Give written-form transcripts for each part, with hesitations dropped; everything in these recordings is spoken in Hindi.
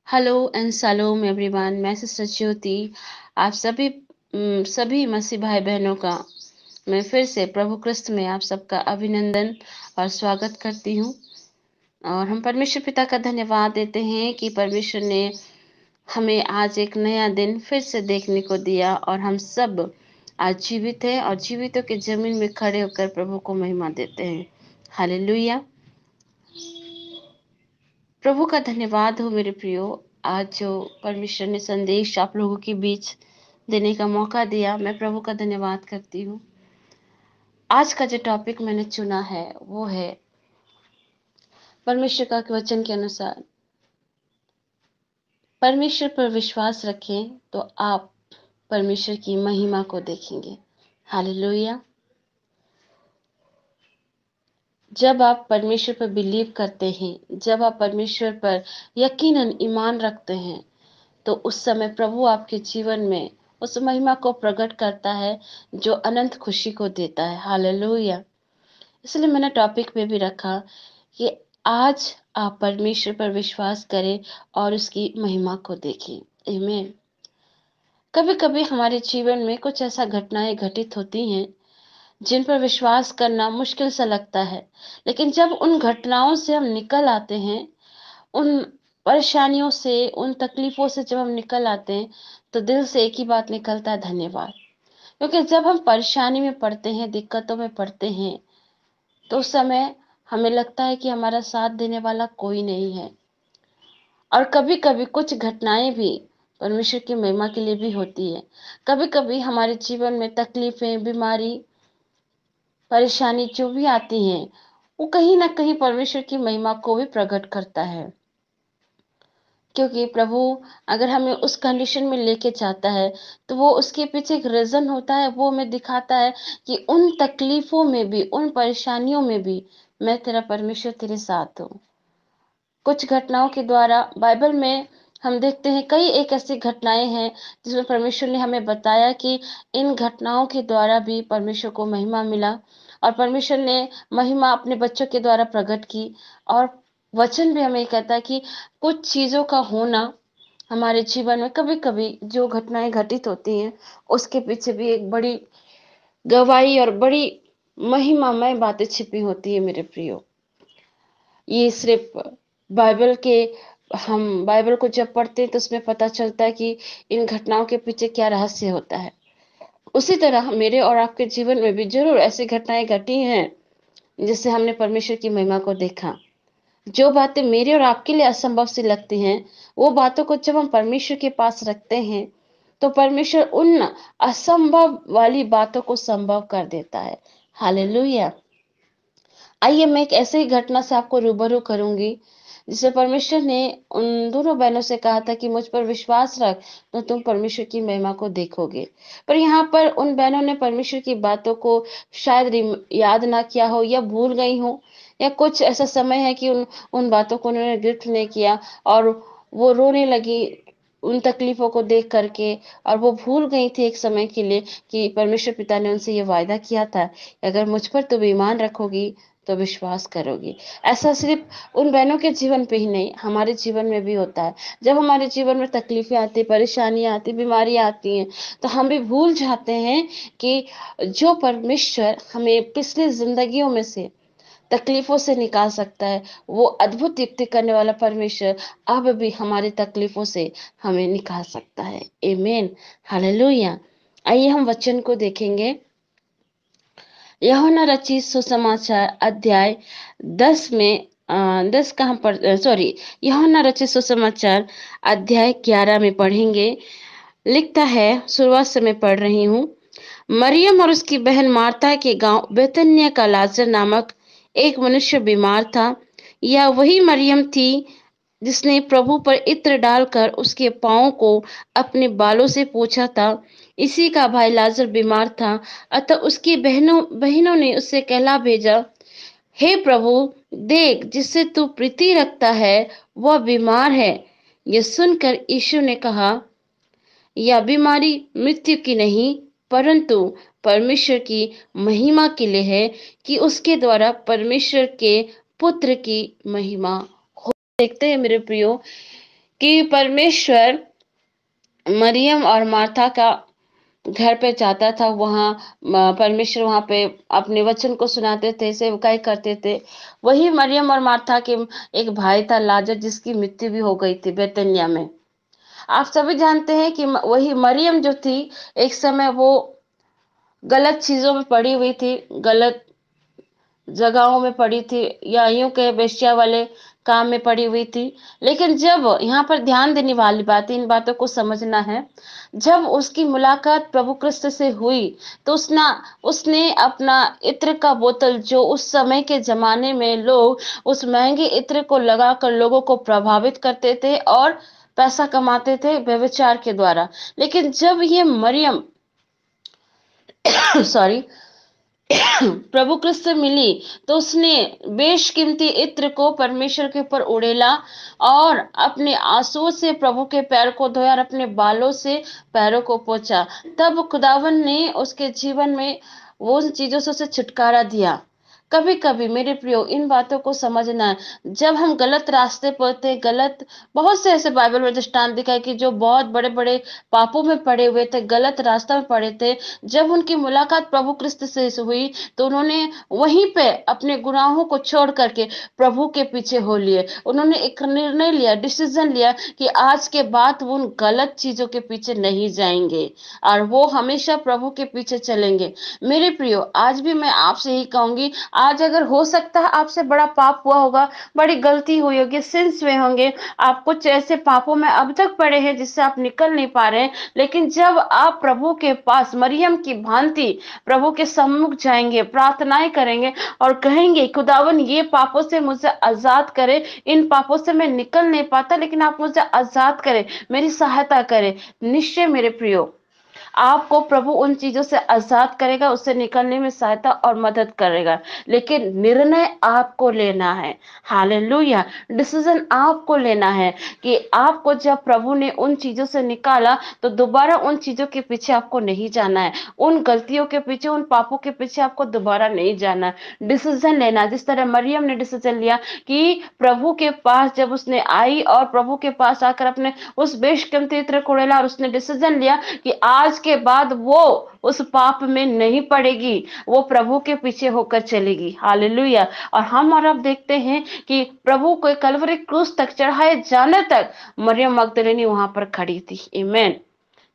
Hello and Salom everyone. मैं सिस्टर ज्योति आप सभी मसीह भाई बहनों का मैं फिर से प्रभु क्रिस्त में आप सबका अभिनंदन और स्वागत करती हूँ। और हम परमेश्वर पिता का धन्यवाद देते हैं कि परमेश्वर ने हमें आज एक नया दिन फिर से देखने को दिया और हम सब आज जीवित हैं और जीवितों की जमीन में खड़े होकर प्रभु को महिमा देते हैं। हालेलुया। प्रभु का धन्यवाद हो मेरे प्रियो। आज जो परमेश्वर ने संदेश आप लोगों के बीच देने का मौका दिया, मैं प्रभु का धन्यवाद करती हूँ। आज का जो टॉपिक मैंने चुना है वो है परमेश्वर का वचन के अनुसार परमेश्वर पर विश्वास रखें तो आप परमेश्वर की महिमा को देखेंगे। हालेलुया। जब आप परमेश्वर पर बिलीव करते हैं, जब आप परमेश्वर पर यकीनन ईमान रखते हैं, तो उस समय प्रभु आपके जीवन में उस महिमा को प्रकट करता है जो अनंत खुशी को देता है। हालेलुया। इसलिए मैंने टॉपिक पे भी रखा कि आज आप परमेश्वर पर विश्वास करें और उसकी महिमा को देखें। आमीन। कभी कभी हमारे जीवन में कुछ ऐसा घटनाएं घटित होती हैं जिन पर विश्वास करना मुश्किल सा लगता है, लेकिन जब उन घटनाओं से हम निकल आते हैं, उन परेशानियों से, उन तकलीफों से जब हम निकल आते हैं, तो दिल से एक ही बात निकलता है, धन्यवाद। क्योंकि जब हम परेशानी में पड़ते हैं, दिक्कतों में पड़ते हैं, तो उस समय हमें लगता है कि हमारा साथ देने वाला कोई नहीं है। और कभी कभी कुछ घटनाएं भी परमेश्वर की महिमा के लिए भी होती है। कभी कभी हमारे जीवन में तकलीफें, बीमारी, परेशानी जो भी आती हैं, वो कहीं ना कहीं परमेश्वर की महिमा को भी प्रकट करता है। क्योंकि प्रभु अगर हमें उस कंडीशन में लेके जाता है, तो वो उसके पीछे एक रीजन होता है। वो हमें दिखाता है कि उन तकलीफों में भी, उन परेशानियों में भी मैं तेरा परमेश्वर तेरे साथ हूँ। कुछ घटनाओं के द्वारा बाइबल में हम देखते हैं, कई एक ऐसी घटनाएं हैं जिसमें परमेश्वर ने हमें बताया कि इन घटनाओं के द्वारा भी परमेश्वर को महिमा मिला और परमेश्वर ने महिमा अपने बच्चों के द्वारा प्रकट की। और वचन भी हमें कहता है कि कुछ चीजों का होना हमारे जीवन में, कभी कभी जो घटनाएं घटित होती हैं, उसके पीछे भी एक बड़ी गवाही और बड़ी महिमामय बातें छिपी होती है मेरे प्रियो। ये सिर्फ बाइबल के हम बाइबल को जब पढ़ते हैं तो उसमें पता चलता है कि इन घटनाओं के पीछे क्या रहस्य होता है। उसी तरह मेरे और आपके जीवन में भी जरूर ऐसी घटनाएं घटी हैं जिससे हमने परमेश्वर की महिमा को देखा। जो बातें मेरे और आपके लिए असंभव सी लगती हैं, वो बातों को जब हम परमेश्वर के पास रखते हैं, तो परमेश्वर उन असंभव वाली बातों को संभव कर देता है। हालेलुया। आइए मैं एक ऐसे ही घटना से आपको रूबरू करूंगी जिसे परमेश्वर ने उन दोनों बहनों से कहा था कि मुझ पर विश्वास रख तो तुम परमेश्वर की महिमा को देखोगे। पर यहाँ पर उन बहनों ने परमेश्वर की बातों को शायद याद ना किया हो या भूल गई हो, या कुछ ऐसा समय है कि उन बातों को उन्होंने ग्रहण नहीं किया और वो रोने लगी उन तकलीफों को देख करके। और वो भूल गई थी एक समय के लिए कि परमेश्वर पिता ने उनसे ये वायदा किया था, अगर मुझ पर तुम ईमान रखोगी तो विश्वास करोगी। ऐसा सिर्फ उन बहनों के जीवन पे ही नहीं, हमारे जीवन में भी होता है। जब हमारे जीवन में तकलीफें आती, परेशानियां आती, बीमारियां आती हैं, तो हम भी भूल जाते हैं कि जो परमेश्वर हमें पिछली जिंदगियों में से तकलीफों से निकाल सकता है, वो अद्भुत युक्ति करने वाला परमेश्वर अब भी हमारी तकलीफों से हमें निकाल सकता है। आमीन। हालेलुया। आइए हम वचन को देखेंगे। यूहन्ना रचित सुसमाचार अध्याय 10 में 10 कहाँ पर, सॉरी, यूहन्ना रचित सुसमाचार अध्याय 11 में पढ़ेंगे। लिखता है, शुरुआत से मैं पढ़ रही हूँ। मरियम और उसकी बहन मार्था के गांव बेतनिया का लाजर नामक एक मनुष्य बीमार था। यह वही मरियम थी जिसने प्रभु पर इत्र डालकर उसके पांवों को अपने बालों से पोंछा था। इसी का भाई लाजर बीमार था। अतः उसकी बहनों बहनों ने उससे कहला भेजा, हे प्रभु, देख, जिससे तू प्रीति रखता है वह बीमार है। यह सुनकर यीशु ने कहा, यह बीमारी मृत्यु की नहीं, परंतु परमेश्वर की महिमा के लिए है, कि उसके द्वारा परमेश्वर के पुत्र की महिमा हो। देखते हैं मेरे प्रियो कि परमेश्वर मरियम और मार्था का घर पे जाता था। वहाँ परमेश्वर वहाँ पे अपने वचन को सुनाते थे, सेवकाई करते थे। वही मरियम और मार्था के एक भाई था लाजर, जिसकी मृत्यु भी हो गई थी बेतनिया में। आप सभी जानते हैं कि वही मरियम जो थी, एक समय वो गलत चीजों में पड़ी हुई थी, गलत जगहों में पड़ी थी, या यूं के वेश्या वाले काम में पड़ी हुई थी। लेकिन जब यहाँ पर ध्यान देने वाली बात है, इन बातों को समझना है, जब उसकी मुलाकात प्रभु कृष्ण से हुई तो उसने अपना इत्र का बोतल, जो उस समय के जमाने में लोग उस महंगे इत्र को लगाकर लोगों को प्रभावित करते थे और पैसा कमाते थे व्यभिचार के द्वारा। लेकिन जब ये मरियम सॉरी प्रभु कृष्ण से मिली तो उसने बेशकीमती इत्र को परमेश्वर के ऊपर उड़ेला और अपने आंसुओं से प्रभु के पैर को धोया और अपने बालों से पैरों को पोंछा। तब खुदावन ने उसके जीवन में वो उन चीजों से उसे छुटकारा दिया। कभी कभी मेरे प्रियो, इन बातों को समझना है। जब हम गलत रास्ते पर थे, गलत, बहुत से ऐसे बाइबल में दृष्टांत दिखाए कि जो बहुत बड़े बड़े पापों में पड़े हुए थे, गलत रास्ता में पड़े थे, जब उनकी मुलाकात प्रभु कृष्ण से हुई तो उन्होंने वहीं पे अपने गुनाहों को छोड़ करके प्रभु के पीछे हो लिए। उन्होंने एक निर्णय लिया, डिसीजन लिया कि आज के बाद वो उन गलत चीजों के पीछे नहीं जाएंगे और वो हमेशा प्रभु के पीछे चलेंगे। मेरे प्रियो, आज भी मैं आपसे यही कहूंगी, आज अगर हो सकता है आपसे बड़ा पाप हुआ होगा, बड़ी गलती हुई होगी, सिंस हुए होंगे, आप कुछ ऐसे पापों में अब तक पड़े हैं जिससे आप निकल नहीं पा रहे हैं। लेकिन जब आप प्रभु के पास मरियम की भांति प्रभु के सम्मुख जाएंगे, प्रार्थनाएं करेंगे और कहेंगे, खुदावन ये पापों से मुझे आजाद करे, इन पापों से मैं निकल नहीं पाता, लेकिन आप मुझे आजाद करें, मेरी सहायता करें, निश्चय मेरे प्रियो आपको प्रभु उन चीजों से आजाद करेगा, उससे निकलने में सहायता और मदद करेगा। लेकिन निर्णय आपको लेना है। हालेलुया। डिसीजन आपको लेना है कि आपको जब प्रभु ने उन चीजों से निकाला तो दोबारा उन चीजों के पीछे आपको नहीं जाना है, उन गलतियों के पीछे, उन पापों के पीछे आपको दोबारा नहीं जाना है। डिसीजन लेना, जिस तरह मरियम ने डिसीजन लिया कि प्रभु के पास जब उसने आई और प्रभु के पास आकर अपने उस बेशकीमती इत्र को उड़ेला और उसने डिसीजन लिया कि आज के बाद वो उस पाप में नहीं पड़ेगी, वो प्रभु के पीछे होकर चलेगी। हालेलुया। और हम और अब देखते हैं कि प्रभु को कलवरी क्रूस तक चढ़ाए जाने तक मरियम मगदलिनी वहां पर खड़ी थी। आमीन।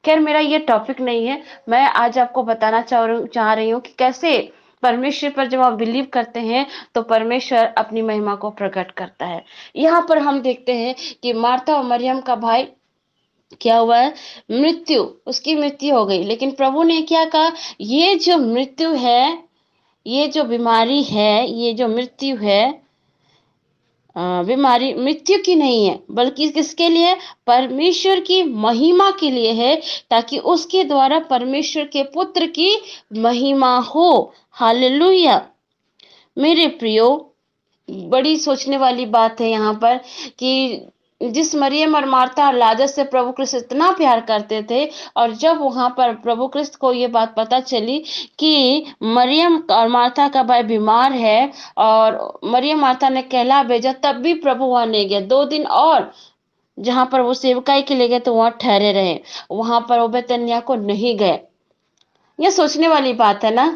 खैर, मेरा ये टॉपिक नहीं है। मैं आज आपको बताना चाह रही हूँ कि कैसे परमेश्वर पर जब आप बिलीव करते हैं तो परमेश्वर अपनी महिमा को प्रकट करता है। यहाँ पर हम देखते हैं कि मार्था और मरियम का भाई क्या हुआ है, मृत्यु, उसकी मृत्यु हो गई। लेकिन प्रभु ने क्या कहा, ये जो मृत्यु है, ये जो बीमारी है, ये जो मृत्यु है, बीमारी मृत्यु की नहीं है, बल्कि किसके लिए, परमेश्वर की महिमा के लिए है, ताकि उसके द्वारा परमेश्वर के पुत्र की महिमा हो। हालेलुया। मेरे प्रियो, बड़ी सोचने वाली बात है यहाँ पर कि जिस मरियम और मार्था और लाजर से प्रभु कृष्ण इतना प्यार करते थे, और जब वहां पर प्रभु कृष्ण को ये बात पता चली कि मरियम और मार्था का भाई बीमार है और मरियम मार्था ने कहला भेजा, तब भी प्रभु वहां नहीं गया। 2 दिन और जहां पर वो सेवकाई के लिए गए तो वहां ठहरे रहे, वहां पर वो बेतनिया को नहीं गए। ये सोचने वाली बात है ना।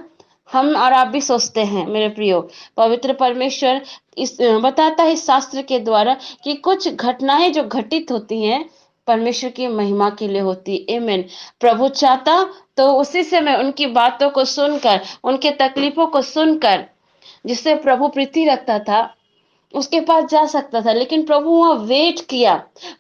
हम और आप भी सोचते हैं मेरे प्रियो। पवित्र परमेश्वर इस बताता है इस शास्त्र के द्वारा कि कुछ घटनाएं जो घटित होती हैं परमेश्वर की महिमा के लिए होती है। आमीन। प्रभु चाहता तो उसी समय उनकी बातों को सुनकर, उनके तकलीफों को सुनकर, जिससे प्रभु प्रीति रखता था, उसके पास जा सकता था। लेकिन प्रभु वहां वेट किया,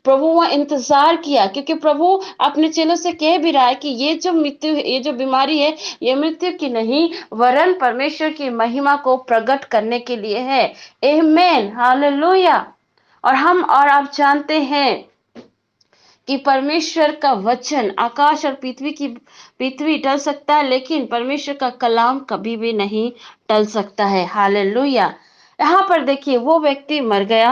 प्रभु वहां इंतजार किया, क्योंकि प्रभु अपने चेलों से कह भी रहा है कि ये जो मृत्यु है, ये जो बीमारी है, ये मृत्यु की नहीं वरन परमेश्वर की महिमा को प्रकट करने के लिए है। आमीन। हालेलुया। और हम और आप जानते हैं कि परमेश्वर का वचन, आकाश और पृथ्वी टल सकता है, लेकिन परमेश्वर का कलाम कभी भी नहीं टल सकता है। हालेलुया। यहाँ पर देखिए, वो व्यक्ति मर गया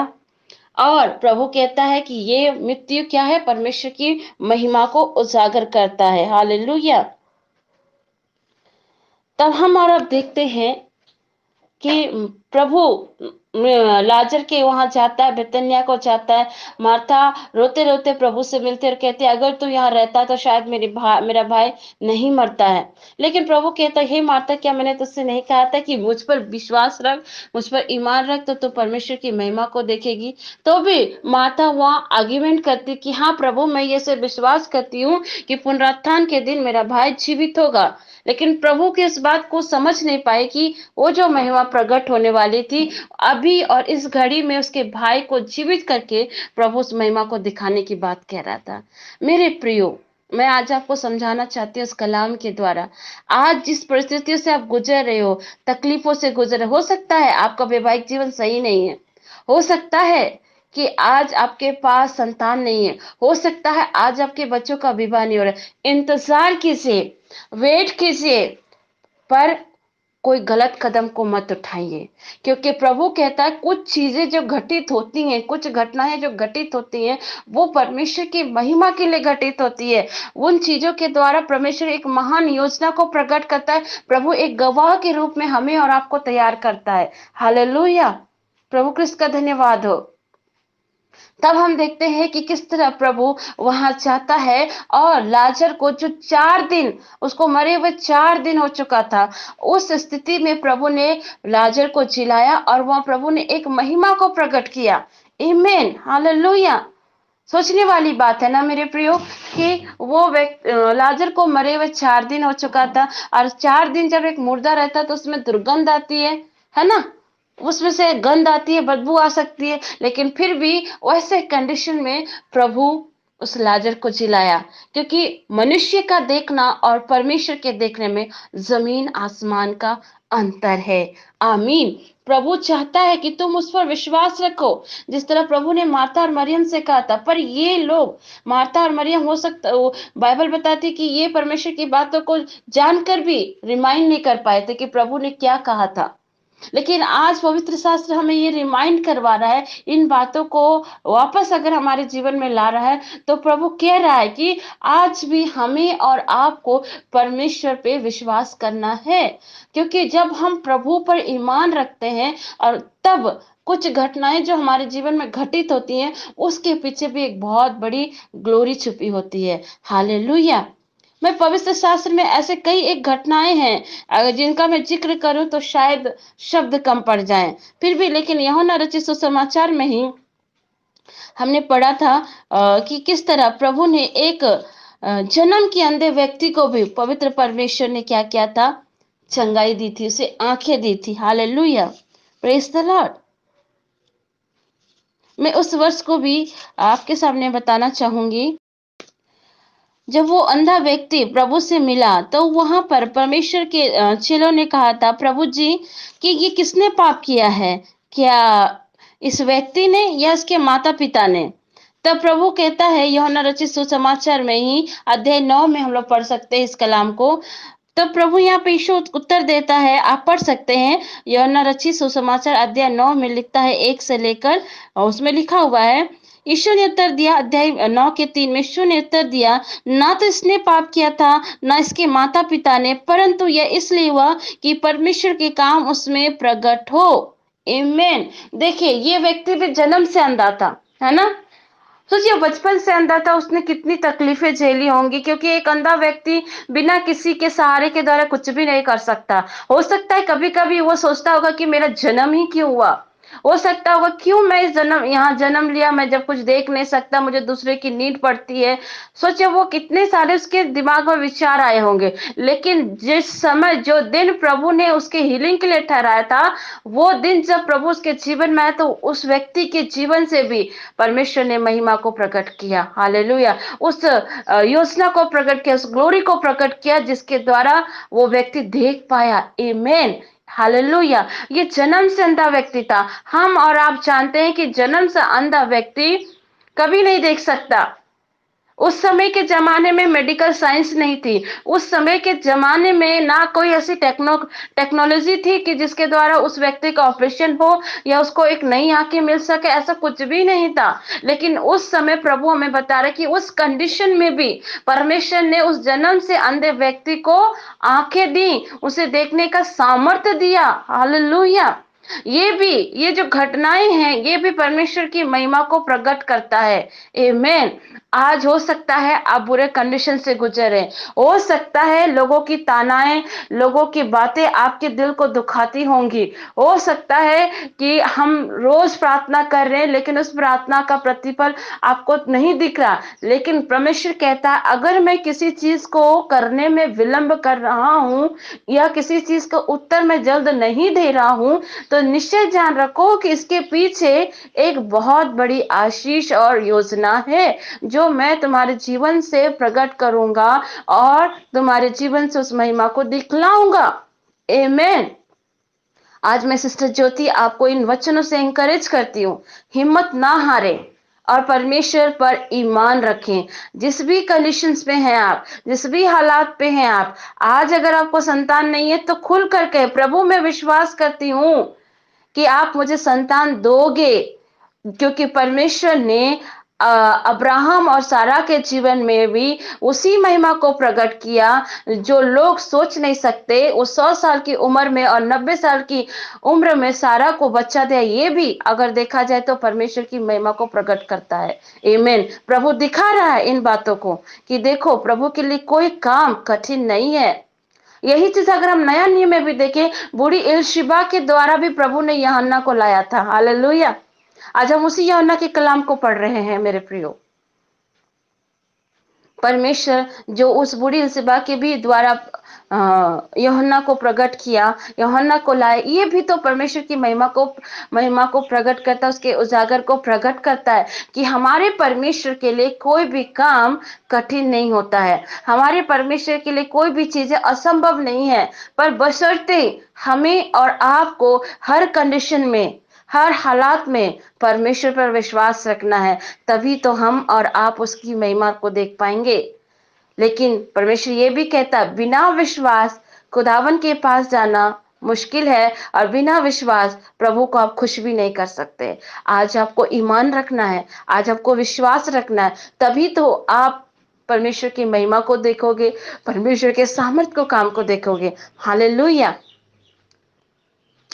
और प्रभु कहता है कि ये मृत्यु क्या है, परमेश्वर की महिमा को उजागर करता है। हालेलुया। तब हम और अब देखते हैं कि प्रभु लाजर के वहां जाता है, बेतनिया को जाता है। मार्था रोते रोते प्रभु से मिलते और कहते, अगर तू यहाँ रहता तो शायद मेरा भाई नहीं मरता है। लेकिन प्रभु कहता है, हे मार्था, क्या मैंने तुझसे नहीं कहा था कि मुझ पर विश्वास रख, मुझ पर ईमान रख, तो तू परमेश्वर की महिमा को देखेगी। तो भी मार्था वहां आर्ग्यूमेंट करती कि हाँ प्रभु, मैं ये से विश्वास करती हूँ कि पुनरुत्थान के दिन मेरा भाई जीवित होगा। लेकिन प्रभु की इस बात को समझ नहीं पाए कि वो जो महिमा प्रकट होने वाली थी अभी और इस घड़ी में, उसके भाई को जीवित करके प्रभु उस महिमा को दिखाने की बात कह रहा था। मेरे प्रियो, मैं आज आपको समझाना चाहती हूँ इस कलाम के द्वारा। आज जिस परिस्थितियों से आप गुजर रहे हो, तकलीफों से गुजर रहे हो सकता है आपका वैवाहिक जीवन सही नहीं है, हो सकता है कि आज आपके पास संतान नहीं है, हो सकता है आज आपके बच्चों का विवाह नहीं हो रहा है। इंतजार कीजिए, वेट कीजिए, पर कोई गलत कदम को मत उठाइए। क्योंकि प्रभु कहता है कुछ चीजें जो घटित होती हैं, कुछ घटनाएं जो घटित होती हैं, वो परमेश्वर की महिमा के लिए घटित होती है। उन चीजों के द्वारा परमेश्वर एक महान योजना को प्रकट करता है। प्रभु एक गवाह के रूप में हमें और आपको तैयार करता है। हालेलुया, प्रभु कृष्ण का धन्यवाद हो। तब हम देखते हैं कि किस तरह प्रभु वहां जाता है और लाजर को, जो 4 दिन, उसको मरे हुए 4 दिन हो चुका था, उस स्थिति में प्रभु ने लाजर को जिलाया और वहां प्रभु ने एक महिमा को प्रकट किया। आमीन, हालेलुया। सोचने वाली बात है ना मेरे प्रियो, कि वो व्यक्ति लाजर को मरे हुए 4 दिन हो चुका था, और 4 दिन जब एक मुर्दा रहता है तो उसमें दुर्गंध आती है ना, उसमें से गंध आती है, बदबू आ सकती है। लेकिन फिर भी वैसे कंडीशन में प्रभु उस लाजर को जिलाया, क्योंकि मनुष्य का देखना और परमेश्वर के देखने में जमीन आसमान का अंतर है। आमीन। प्रभु चाहता है कि तुम उस पर विश्वास रखो, जिस तरह प्रभु ने मार्था और मरियम से कहा था। पर ये लोग, मार्था और मरियम, हो सकता वो बाइबल बताती कि ये परमेश्वर की बातों को जानकर भी रिमाइंड नहीं कर पाए थे कि प्रभु ने क्या कहा था। लेकिन आज पवित्र शास्त्र हमें ये रिमाइंड करवा रहा है, इन बातों को वापस अगर हमारे जीवन में ला रहा है, तो प्रभु कह रहा है कि आज भी हमें और आपको परमेश्वर पे विश्वास करना है। क्योंकि जब हम प्रभु पर ईमान रखते हैं, और तब कुछ घटनाएं जो हमारे जीवन में घटित होती हैं, उसके पीछे भी एक बहुत बड़ी ग्लोरी छुपी होती है। हालेलुया। मैं पवित्र शास्त्र में ऐसे कई एक घटनाएं हैं, अगर जिनका मैं जिक्र करूं तो शायद शब्द कम पड़ जाएं। फिर भी, लेकिन यूहन्ना रचित सुसमाचार में ही हमने पढ़ा था कि किस तरह प्रभु ने एक जन्म के अंधे व्यक्ति को भी पवित्र परमेश्वर ने क्या किया था, चंगाई दी थी, उसे आंखें दी थी। Hallelujah, praise the Lord. मैं उस वर्ष को भी आपके सामने बताना चाहूंगी। जब वो अंधा व्यक्ति प्रभु से मिला, तो वहां पर परमेश्वर के चेलों ने कहा था, प्रभु जी, कि ये किसने पाप किया है, क्या इस व्यक्ति ने या इसके माता पिता ने? तब प्रभु कहता है, यूहन्ना रचित सुसमाचार में ही अध्याय 9 में हम लोग पढ़ सकते हैं इस कलाम को। तो प्रभु यहाँ पे यीशु उत्तर देता है, आप पढ़ सकते हैं। यूहन्ना रचित सुसमाचार अध्याय 9 में लिखता है 1 से लेकर, उसमें लिखा हुआ है, यीशु ने उत्तर दिया, अध्याय 9 के 3 में यीशु ने उत्तर दिया, ना तो इसने पाप किया था, ना इसके माता पिता ने, परंतु यह इसलिए हुआ कि परमेश्वर के काम उसमें प्रकट हो। आमीन। देखिए, ये व्यक्ति भी जन्म से अंधा था, है ना। सोचिए, बचपन से अंधा था, उसने कितनी तकलीफें झेली होंगी, क्योंकि एक अंधा व्यक्ति बिना किसी के सहारे के द्वारा कुछ भी नहीं कर सकता। हो सकता है कभी कभी वो सोचता होगा कि मेरा जन्म ही क्यों हुआ, हो सकता होगा क्यों मैं इस जन्म यहाँ जन्म लिया, मैं जब कुछ देख नहीं सकता, मुझे दूसरे की नीड पड़ती है। सोचिए, वो कितने सारे उसके दिमाग में विचार आए होंगे। लेकिन जिस समय, जो दिन प्रभु ने उसके हीलिंग के लिए ठहराया था, वो दिन जब प्रभु उसके जीवन में आया, तो उस व्यक्ति के जीवन से भी परमेश्वर ने महिमा को प्रकट किया। हालेलुया। उस योजना को प्रकट किया, उस ग्लोरी को प्रकट किया, जिसके द्वारा वो व्यक्ति देख पाया। आमीन, हालेलुया। ये जन्म से अंधा व्यक्ति था। हम और आप जानते हैं कि जन्म से अंधा व्यक्ति कभी नहीं देख सकता। उस समय के जमाने में मेडिकल साइंस नहीं थी। उस समय के जमाने में ना कोई ऐसी टेक्नोलॉजी थी कि जिसके द्वारा उस व्यक्ति का ऑपरेशन हो या उसको एक नई आंखें मिल सके, ऐसा कुछ भी नहीं था। लेकिन उस समय प्रभु हमें बता रहे कि उस कंडीशन में भी परमेश्वर ने उस जन्म से अंधे व्यक्ति को आंखें दी, उसे देखने का सामर्थ्य दिया। हालेलुया। ये भी, ये जो घटनाएं हैं ये भी परमेश्वर की महिमा को प्रकट करता है। आमेन। आज हो सकता है आप बुरे कंडीशन से गुजरे, हो सकता है लोगों की तानाएं, लोगों की बातें आपके दिल को दुखाती होंगी, हो सकता है कि हम रोज प्रार्थना कर रहे हैं लेकिन उस प्रार्थना का प्रतिफल आपको नहीं दिख रहा, लेकिन परमेश्वर कहता है अगर मैं किसी चीज को करने में विलंब कर रहा हूं या किसी चीज का उत्तर मैं जल्द नहीं दे रहा हूं, तो निश्चय जान रखो कि इसके पीछे एक बहुत बड़ी आशीष और योजना है जो मैं तुम्हारे जीवन से प्रकट करूंगा और तुम्हारे जीवन से उस महिमा को दिखलाऊंगा। आमेन। आज मैं सिस्टर ज्योति आपको इन वचनों से एंकरेज करती हूँ, हिम्मत ना हारे और परमेश्वर पर ईमान रखें। जिस भी कंडीशंस पे हैं आप, जिस भी हालात पे हैं आप, आज अगर आपको संतान नहीं है तो खुल करके प्रभु में विश्वास करती हूँ कि आप मुझे संतान दोगे, क्योंकि परमेश्वर ने अब्राहम और सारा के जीवन में भी उसी महिमा को प्रकट किया जो लोग सोच नहीं सकते। वो 100 साल की उम्र में और 90 साल की उम्र में सारा को बच्चा दिया, ये भी अगर देखा जाए तो परमेश्वर की महिमा को प्रकट करता है। आमीन। प्रभु दिखा रहा है इन बातों को कि देखो प्रभु के लिए कोई काम कठिन नहीं है। यही चीज अगर हम नया नियम में भी देखें, बूढ़ी एलशिबा के द्वारा भी प्रभु ने यूहन्ना को लाया था। हालेलुया। आज हम उसी यूहन्ना के कलाम को पढ़ रहे हैं मेरे प्रियो। परमेश्वर जो उस बूढ़ी एलशिबा के भी द्वारा यूहन्ना को प्रकट किया, यूहन्ना को लाए, ये भी तो परमेश्वर की महिमा को प्रकट करता है, उसके उजागर को प्रकट करता है कि हमारे परमेश्वर के लिए कोई भी काम कठिन नहीं होता है, हमारे परमेश्वर के लिए कोई भी चीजें असंभव नहीं है। पर बशर्ते हमें और आपको हर कंडीशन में, हर हालात में परमेश्वर पर विश्वास रखना है, तभी तो हम और आप उसकी महिमा को देख पाएंगे। लेकिन परमेश्वर ये भी कहता बिना विश्वास खुदावन के पास जाना मुश्किल है और बिना विश्वास प्रभु को आप खुश भी नहीं कर सकते। आज आपको ईमान रखना है, आज आपको विश्वास रखना है, तभी तो आप परमेश्वर की महिमा को देखोगे, परमेश्वर के सामर्थ को काम को देखोगे। हालेलुया।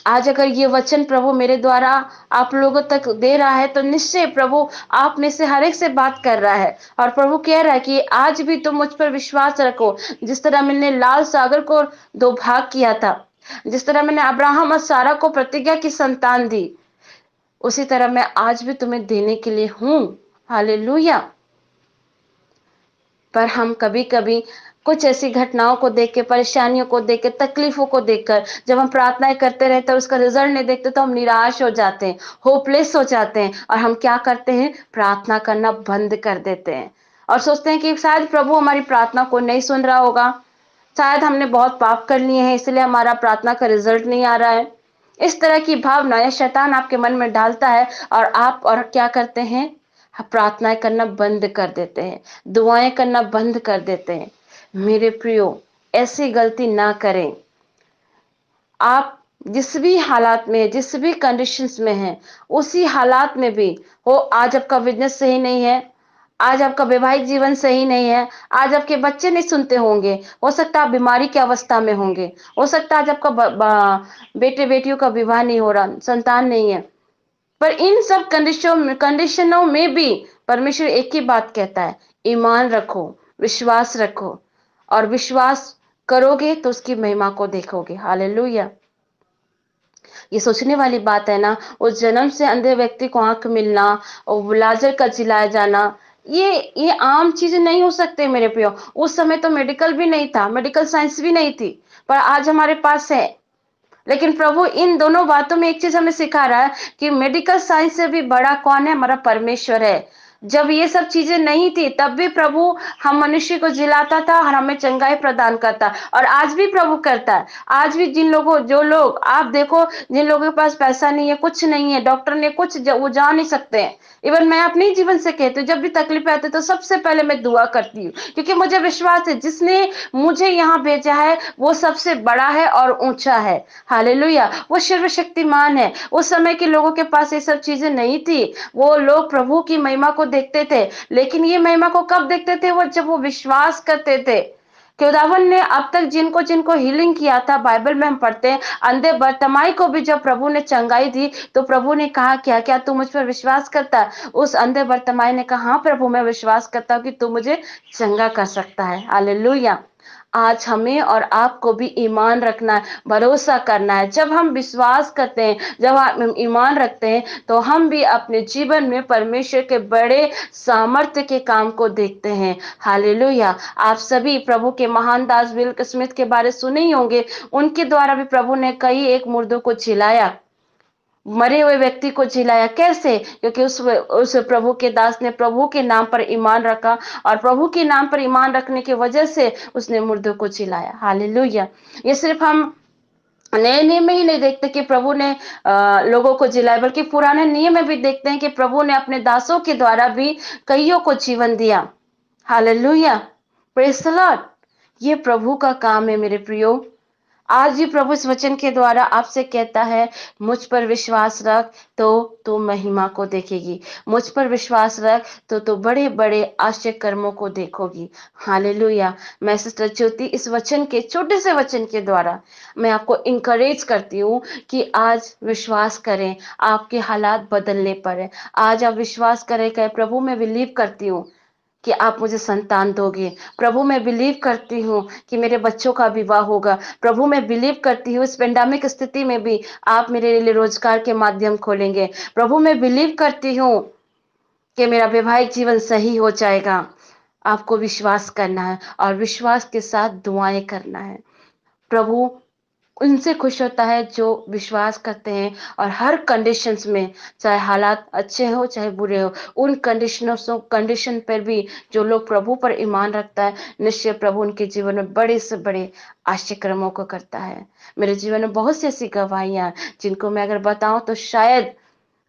आज अगर ये वचन प्रभु मेरे द्वारा आप लोगों तक दे रहा है तो निश्चय प्रभु आप में से हर एक से बात कर रहा है और प्रभु कह रहा है कि आज भी तुम मुझ पर विश्वास रखो। जिस तरह मैंने लाल सागर को दो भाग किया था, जिस तरह मैंने अब्राहम और सारा को प्रतिज्ञा की संतान दी, उसी तरह मैं आज भी तुम्हें देने के लिए हूं। हालेलुया। पर हम कभी कभी कुछ ऐसी घटनाओं को देख के, परेशानियों को देख के, तकलीफों को देखकर जब हम प्रार्थनाएं करते रहते हैं उसका रिजल्ट नहीं देखते तो हम निराश हो जाते हैं, होपलेस हो जाते हैं और हम क्या करते हैं, प्रार्थना करना बंद कर देते हैं और सोचते हैं कि शायद प्रभु हमारी प्रार्थना को नहीं सुन रहा होगा, शायद हमने बहुत पाप कर लिए हैं इसलिए हमारा प्रार्थना का रिजल्ट नहीं आ रहा है। इस तरह की भावना या शैतान आपके मन में डालता है और आप और क्या करते हैं, प्रार्थनाएं करना बंद कर देते हैं, दुआएं करना बंद कर देते हैं। मेरे प्रियो, ऐसी गलती ना करें। आप जिस भी हालात में, जिस भी कंडीशंस में हैं, उसी हालात में भी हो, आज आपका बिजनेस सही नहीं है, आज आपका वैवाहिक जीवन सही नहीं है, आज आपके बच्चे नहीं सुनते होंगे, हो सकता है आप बीमारी की अवस्था में होंगे, हो सकता है आज आपका बेटे बेटियों का विवाह नहीं हो रहा, संतान नहीं है, पर इन सब कंडीशनों में भी परमेश्वर एक ही बात कहता है, ईमान रखो, विश्वास रखो और विश्वास करोगे तो उसकी महिमा को देखोगे। हालेलुया। ये सोचने वाली बात है ना, उस जन्म से अंधे व्यक्ति को आंख मिलना और लाजर का जिलाया जाना, ये आम चीजें नहीं हो सकते मेरे प्रियो। उस समय तो मेडिकल भी नहीं था, मेडिकल साइंस भी नहीं थी, पर आज हमारे पास है। लेकिन प्रभु इन दोनों बातों में एक चीज हमें सिखा रहा है कि मेडिकल साइंस से भी बड़ा कौन है, हमारा परमेश्वर है। जब ये सब चीजें नहीं थी तब भी प्रभु हम मनुष्य को जिलाता था और हमें चंगाई प्रदान करता, और आज भी प्रभु करता है। आज भी जो लोग आप देखो, जिन लोगों के पास पैसा नहीं है, कुछ नहीं है, डॉक्टर ने कुछ वो जा नहीं सकते हैं। इवन मैं अपने जीवन से कहती हूँ, जब भी तकलीफ आती है तो सबसे पहले मैं दुआ करती हूँ, क्योंकि मुझे विश्वास है जिसने मुझे यहाँ भेजा है वो सबसे बड़ा है और ऊंचा है। हालेलुया। वो सर्वशक्तिमान है। उस समय के लोगों के पास ये सब चीजें नहीं थी, वो लोग प्रभु की महिमा को देखते थे, लेकिन ये महिमा को कब देखते थे, वो जब वो विश्वास करते थे। खुदावन ने अब तक जिनको जिनको हीलिंग किया था, बाइबल में हम पढ़ते हैं, अंधे बरतमाई को भी जब प्रभु ने चंगाई दी तो प्रभु ने कहा, क्या क्या तू मुझ पर विश्वास करता है? उस अंधे बरतमाई ने कहा, हाँ प्रभु, मैं विश्वास करता हूँ कि तू मुझे चंगा कर सकता है। हालेलुया। आज हमें और आपको भी ईमान रखना है, भरोसा करना है। जब हम विश्वास करते हैं, जब हम ईमान रखते हैं, तो हम भी अपने जीवन में परमेश्वर के बड़े सामर्थ्य के काम को देखते हैं। हालेलुया। आप सभी प्रभु के महान दास विल स्मिथ के बारे सुने ही होंगे। उनके द्वारा भी प्रभु ने कई एक मुर्दों को जिलाया, मरे हुए व्यक्ति को जिलाया। कैसे? क्योंकि उस प्रभु के दास ने प्रभु के नाम पर ईमान रखा, और प्रभु के नाम पर ईमान रखने की वजह से उसने मुर्दों को जिलाया। हालेलुया। ये सिर्फ हम नए नियम में ही नहीं देखते कि प्रभु ने लोगों को जिलाया, बल्कि पुराने नियम में भी देखते हैं कि प्रभु ने अपने दासों के द्वारा भी कईयों को जीवन दिया। हालेलुया। Praise the Lord. ये प्रभु का काम है मेरे प्रियो। आज भी प्रभु इस वचन के द्वारा आपसे कहता है, मुझ पर विश्वास रख तो तू महिमा को देखेगी, मुझ पर विश्वास रख तो तू बड़े बड़े आश्चर्य कर्मों को देखोगी। हालेलुया। मैं सिस्टर ज्योति इस वचन के, छोटे से वचन के द्वारा मैं आपको इंकरेज करती हूँ कि आज विश्वास करें, आपके हालात बदलने पर है। आज आप विश्वास करें, कहे प्रभु मैं बिलीव करती हूँ कि आप मुझे संतान दोगे। प्रभु मैं बिलीव करती हूँ कि मेरे बच्चों का विवाह होगा। प्रभु मैं बिलीव करती हूँ इस पेंडेमिक स्थिति में भी आप मेरे लिए रोजगार के माध्यम खोलेंगे। प्रभु मैं बिलीव करती हूँ कि मेरा वैवाहिक जीवन सही हो जाएगा। आपको विश्वास करना है और विश्वास के साथ दुआएं करना है। प्रभु उनसे खुश होता है जो विश्वास करते हैं, और हर कंडीशंस में, चाहे हालात अच्छे हो चाहे बुरे हो, उन कंडीशन पर भी जो लोग प्रभु पर ईमान रखता है, निश्चय प्रभु उनके जीवन में बड़े से बड़े आश्चर्य कर्मों को करता है। मेरे जीवन में बहुत सी ऐसी गवाहियां जिनको मैं अगर बताऊं तो शायद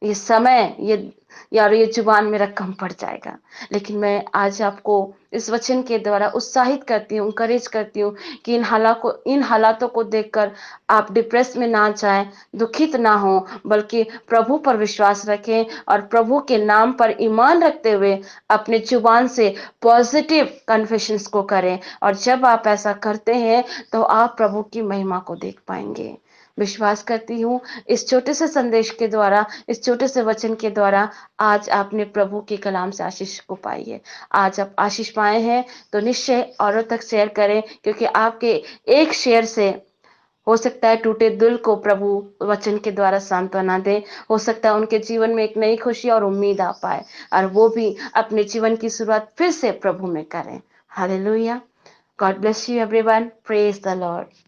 ये समय, ये यार ये जुबान मेरा कम पड़ जाएगा। लेकिन मैं आज आपको इस वचन के द्वारा उत्साहित करती हूँ, इंकरेज करती हूँ कि इन हालातों को देखकर आप डिप्रेस में ना जाएं, दुखित ना हो, बल्कि प्रभु पर विश्वास रखें और प्रभु के नाम पर ईमान रखते हुए अपने जुबान से पॉजिटिव कन्फेशंस को करें। और जब आप ऐसा करते हैं तो आप प्रभु की महिमा को देख पाएंगे। विश्वास करती हूँ इस छोटे से संदेश के द्वारा, इस छोटे से वचन के द्वारा आज आपने प्रभु के कलाम से आशीष को पाई है। आज आप आशीष पाए हैं तो निश्चय औरों तक शेयर करें, क्योंकि आपके एक शेयर से हो सकता है टूटे दिल को प्रभु वचन के द्वारा सांत्वना दे। हो सकता है उनके जीवन में एक नई खुशी और उम्मीद आ पाए, और वो भी अपने जीवन की शुरुआत फिर से प्रभु में करें। Hallelujah. God bless you everyone. Praise the Lord.